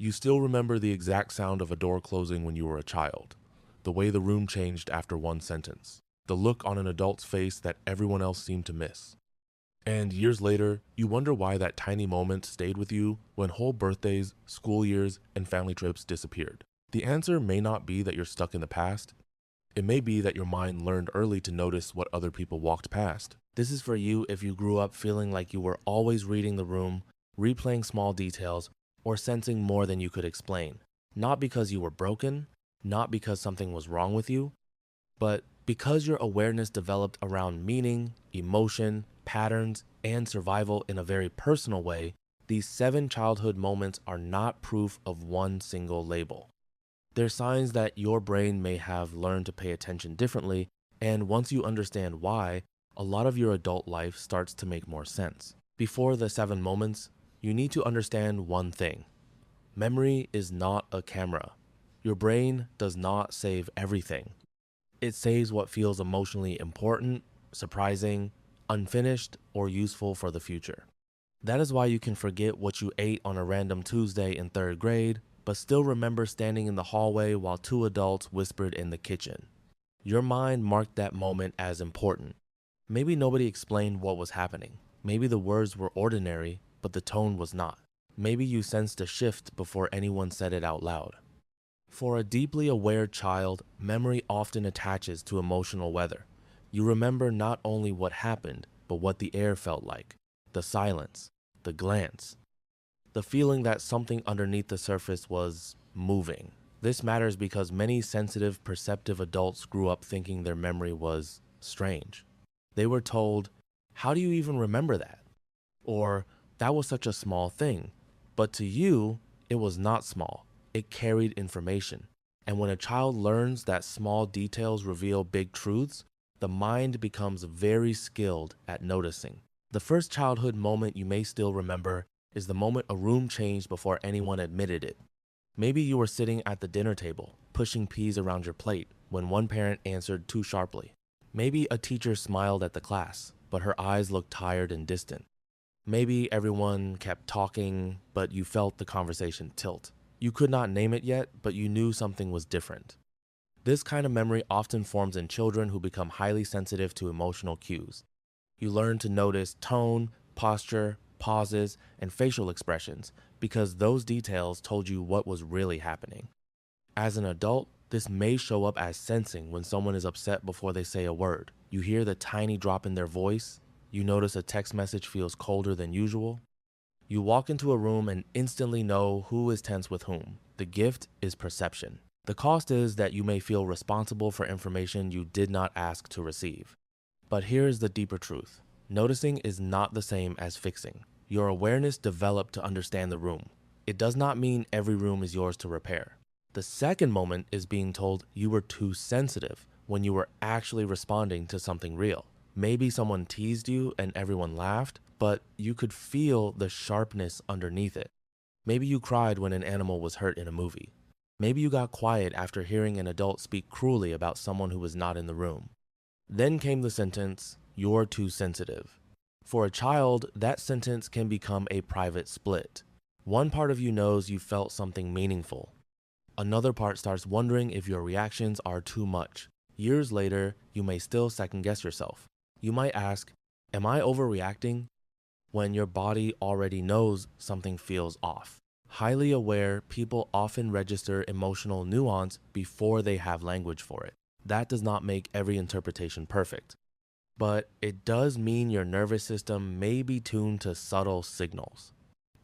You still remember the exact sound of a door closing when you were a child, the way the room changed after one sentence, the look on an adult's face that everyone else seemed to miss. And years later, you wonder why that tiny moment stayed with you when whole birthdays, school years, and family trips disappeared. The answer may not be that you're stuck in the past. It may be that your mind learned early to notice what other people walked past. This is for you if you grew up feeling like you were always reading the room, replaying small details, or sensing more than you could explain. Not because you were broken, not because something was wrong with you, but because your awareness developed around meaning, emotion, patterns, and survival in a very personal way. These 7 childhood moments are not proof of one single label. They're signs that your brain may have learned to pay attention differently, and once you understand why, a lot of your adult life starts to make more sense. Before the 7 moments, you need to understand one thing. Memory is not a camera. Your brain does not save everything. It saves what feels emotionally important, surprising, unfinished, or useful for the future. That is why you can forget what you ate on a random Tuesday in 3rd grade, but still remember standing in the hallway while 2 adults whispered in the kitchen. Your mind marked that moment as important. Maybe nobody explained what was happening. Maybe the words were ordinary, but the tone was not. Maybe you sensed a shift before anyone said it out loud. For a deeply aware child, memory often attaches to emotional weather. You remember not only what happened, but what the air felt like, the silence, the glance, the feeling that something underneath the surface was moving. This matters because many sensitive, perceptive adults grew up thinking their memory was strange. They were told, "How do you even remember that?" Or, "That was such a small thing." But to you, it was not small. It carried information. And when a child learns that small details reveal big truths, the mind becomes very skilled at noticing. The first childhood moment you may still remember is the moment a room changed before anyone admitted it. Maybe you were sitting at the dinner table, pushing peas around your plate, when one parent answered too sharply. Maybe a teacher smiled at the class, but her eyes looked tired and distant. Maybe everyone kept talking, but you felt the conversation tilt. You could not name it yet, but you knew something was different. This kind of memory often forms in children who become highly sensitive to emotional cues. You learn to notice tone, posture, pauses, and facial expressions because those details told you what was really happening. As an adult, this may show up as sensing when someone is upset before they say a word. You hear the tiny drop in their voice. You notice a text message feels colder than usual. You walk into a room and instantly know who is tense with whom. The gift is perception. The cost is that you may feel responsible for information you did not ask to receive. But here is the deeper truth. Noticing is not the same as fixing. Your awareness developed to understand the room. It does not mean every room is yours to repair. The second moment is being told you were too sensitive when you were actually responding to something real. Maybe someone teased you and everyone laughed, but you could feel the sharpness underneath it. Maybe you cried when an animal was hurt in a movie. Maybe you got quiet after hearing an adult speak cruelly about someone who was not in the room. Then came the sentence, "You're too sensitive." For a child, that sentence can become a private split. One part of you knows you felt something meaningful. Another part starts wondering if your reactions are too much. Years later, you may still second-guess yourself. You might ask, "Am I overreacting?" when your body already knows something feels off. Highly aware people often register emotional nuance before they have language for it. That does not make every interpretation perfect, but it does mean your nervous system may be tuned to subtle signals.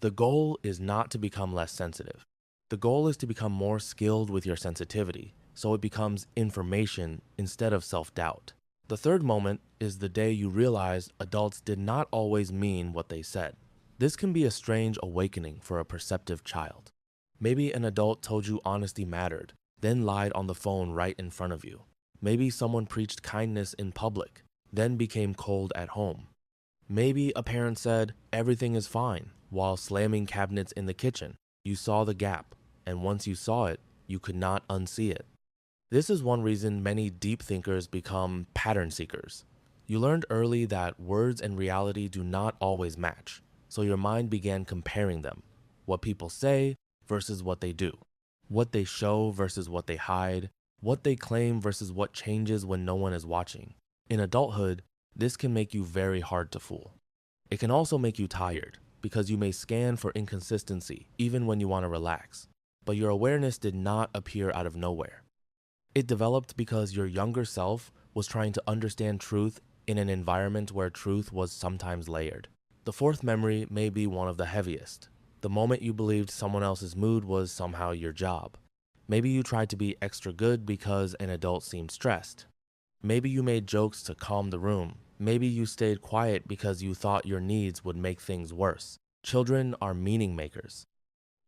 The goal is not to become less sensitive. The goal is to become more skilled with your sensitivity, so it becomes information instead of self-doubt. The third moment is the day you realize adults did not always mean what they said. This can be a strange awakening for a perceptive child. Maybe an adult told you honesty mattered, then lied on the phone right in front of you. Maybe someone preached kindness in public, then became cold at home. Maybe a parent said, "Everything is fine," while slamming cabinets in the kitchen. You saw the gap, and once you saw it, you could not unsee it. This is one reason many deep thinkers become pattern seekers. You learned early that words and reality do not always match, so your mind began comparing them. What people say, versus what they do, what they show versus what they hide, what they claim versus what changes when no one is watching. In adulthood, this can make you very hard to fool. It can also make you tired because you may scan for inconsistency even when you want to relax. But your awareness did not appear out of nowhere. It developed because your younger self was trying to understand truth in an environment where truth was sometimes layered. The fourth memory may be one of the heaviest. The moment you believed someone else's mood was somehow your job. Maybe you tried to be extra good because an adult seemed stressed. Maybe you made jokes to calm the room. Maybe you stayed quiet because you thought your needs would make things worse. Children are meaning makers.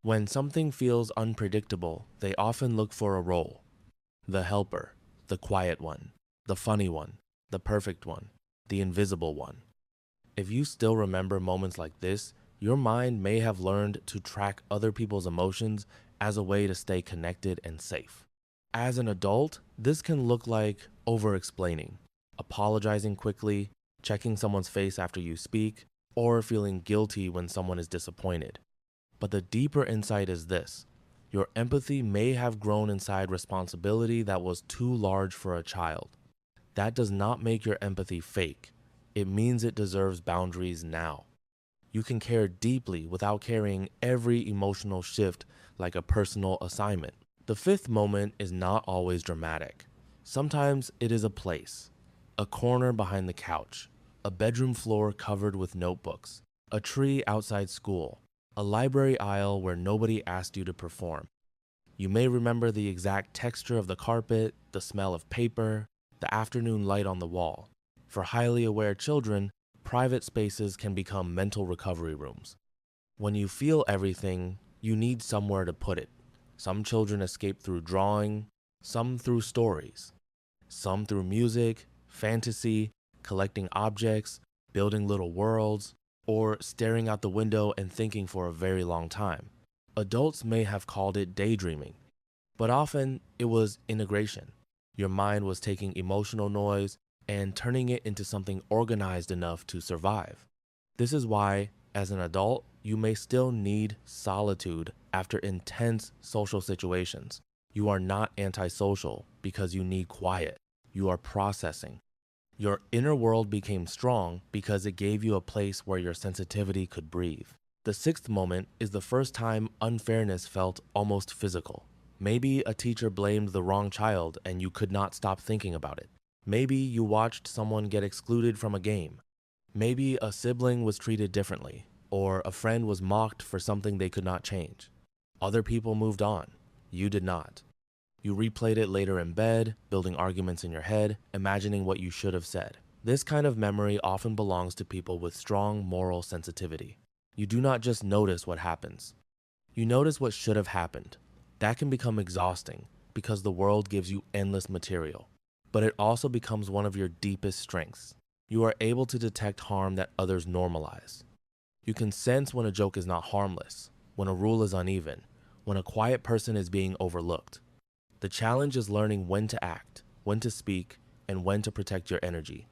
When something feels unpredictable, they often look for a role. The helper, the quiet one, the funny one, the perfect one, the invisible one. If you still remember moments like this, your mind may have learned to track other people's emotions as a way to stay connected and safe. As an adult, this can look like over-explaining, apologizing quickly, checking someone's face after you speak, or feeling guilty when someone is disappointed. But the deeper insight is this: your empathy may have grown inside responsibility that was too large for a child. That does not make your empathy fake. It means it deserves boundaries now. You can care deeply without carrying every emotional shift like a personal assignment. The fifth moment is not always dramatic. Sometimes it is a place, a corner behind the couch, a bedroom floor covered with notebooks, a tree outside school, a library aisle where nobody asked you to perform. You may remember the exact texture of the carpet, the smell of paper, the afternoon light on the wall. For highly aware children, private spaces can become mental recovery rooms. When you feel everything, you need somewhere to put it. Some children escape through drawing, some through stories, some through music, fantasy, collecting objects, building little worlds, or staring out the window and thinking for a very long time. Adults may have called it daydreaming, but often it was integration. Your mind was taking emotional noise and turning it into something organized enough to survive. This is why, as an adult, you may still need solitude after intense social situations. You are not antisocial because you need quiet. You are processing. Your inner world became strong because it gave you a place where your sensitivity could breathe. The sixth moment is the first time unfairness felt almost physical. Maybe a teacher blamed the wrong child and you could not stop thinking about it. Maybe you watched someone get excluded from a game. Maybe a sibling was treated differently, or a friend was mocked for something they could not change. Other people moved on. You did not. You replayed it later in bed, building arguments in your head, imagining what you should have said. This kind of memory often belongs to people with strong moral sensitivity. You do not just notice what happens. You notice what should have happened. That can become exhausting because the world gives you endless material. But it also becomes one of your deepest strengths. You are able to detect harm that others normalize. You can sense when a joke is not harmless, when a rule is uneven, when a quiet person is being overlooked. The challenge is learning when to act, when to speak, and when to protect your energy.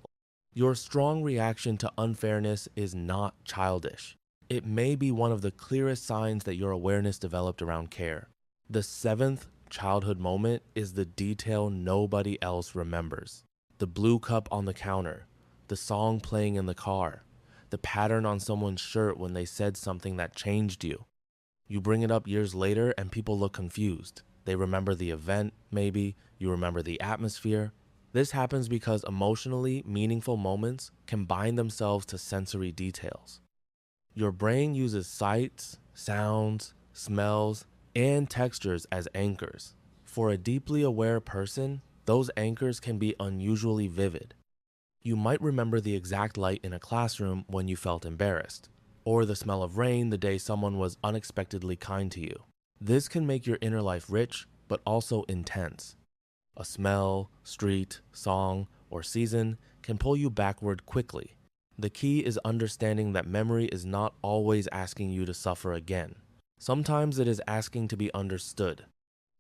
Your strong reaction to unfairness is not childish. It may be one of the clearest signs that your awareness developed around care. The seventh childhood moment is the detail nobody else remembers. The blue cup on the counter, the song playing in the car, the pattern on someone's shirt when they said something that changed you. You bring it up years later and people look confused. They remember the event, maybe. You remember the atmosphere. This happens because emotionally meaningful moments can bind themselves to sensory details. Your brain uses sights, sounds, smells, and textures as anchors. For a deeply aware person, those anchors can be unusually vivid. You might remember the exact light in a classroom when you felt embarrassed, or the smell of rain the day someone was unexpectedly kind to you. This can make your inner life rich, but also intense. A smell, street, song, or season can pull you backward quickly. The key is understanding that memory is not always asking you to suffer again. Sometimes it is asking to be understood.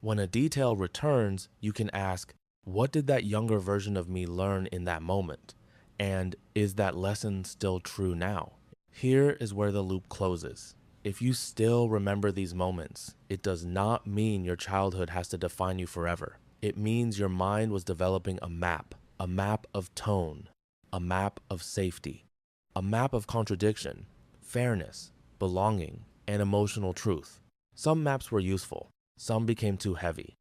When a detail returns, you can ask, what did that younger version of me learn in that moment? And is that lesson still true now? Here is where the loop closes. If you still remember these moments, it does not mean your childhood has to define you forever. It means your mind was developing a map of tone, a map of safety, a map of contradiction, fairness, belonging, and emotional truth. Some maps were useful, some became too heavy.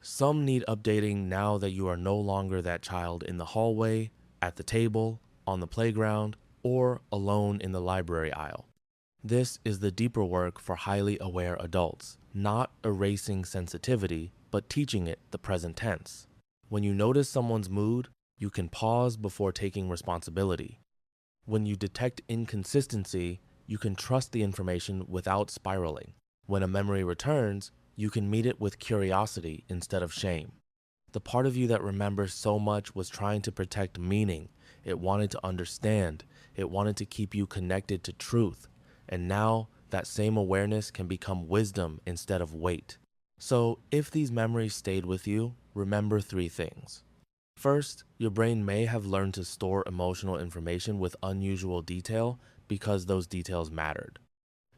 Some need updating now that you are no longer that child in the hallway, at the table, on the playground, or alone in the library aisle. This is the deeper work for highly aware adults, not erasing sensitivity, but teaching it the present tense. When you notice someone's mood, you can pause before taking responsibility. When you detect inconsistency, you can trust the information without spiraling. When a memory returns, you can meet it with curiosity instead of shame. The part of you that remembers so much was trying to protect meaning. It wanted to understand. It wanted to keep you connected to truth. And now that same awareness can become wisdom instead of weight. So if these memories stayed with you, remember 3 things. First, your brain may have learned to store emotional information with unusual detail because those details mattered.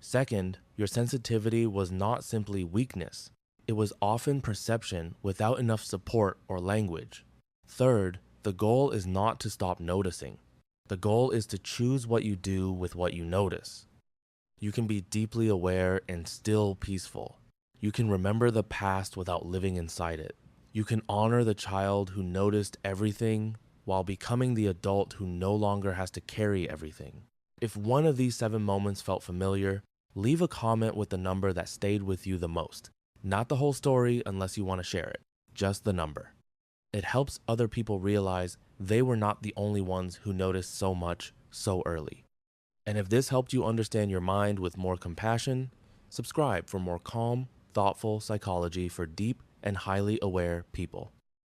Second, your sensitivity was not simply weakness. It was often perception without enough support or language. Third, the goal is not to stop noticing. The goal is to choose what you do with what you notice. You can be deeply aware and still peaceful. You can remember the past without living inside it. You can honor the child who noticed everything while becoming the adult who no longer has to carry everything. If one of these 7 moments felt familiar, leave a comment with the number that stayed with you the most. Not the whole story unless you want to share it, just the number. It helps other people realize they were not the only ones who noticed so much so early. And if this helped you understand your mind with more compassion, subscribe for more calm, thoughtful psychology for deep and highly aware people.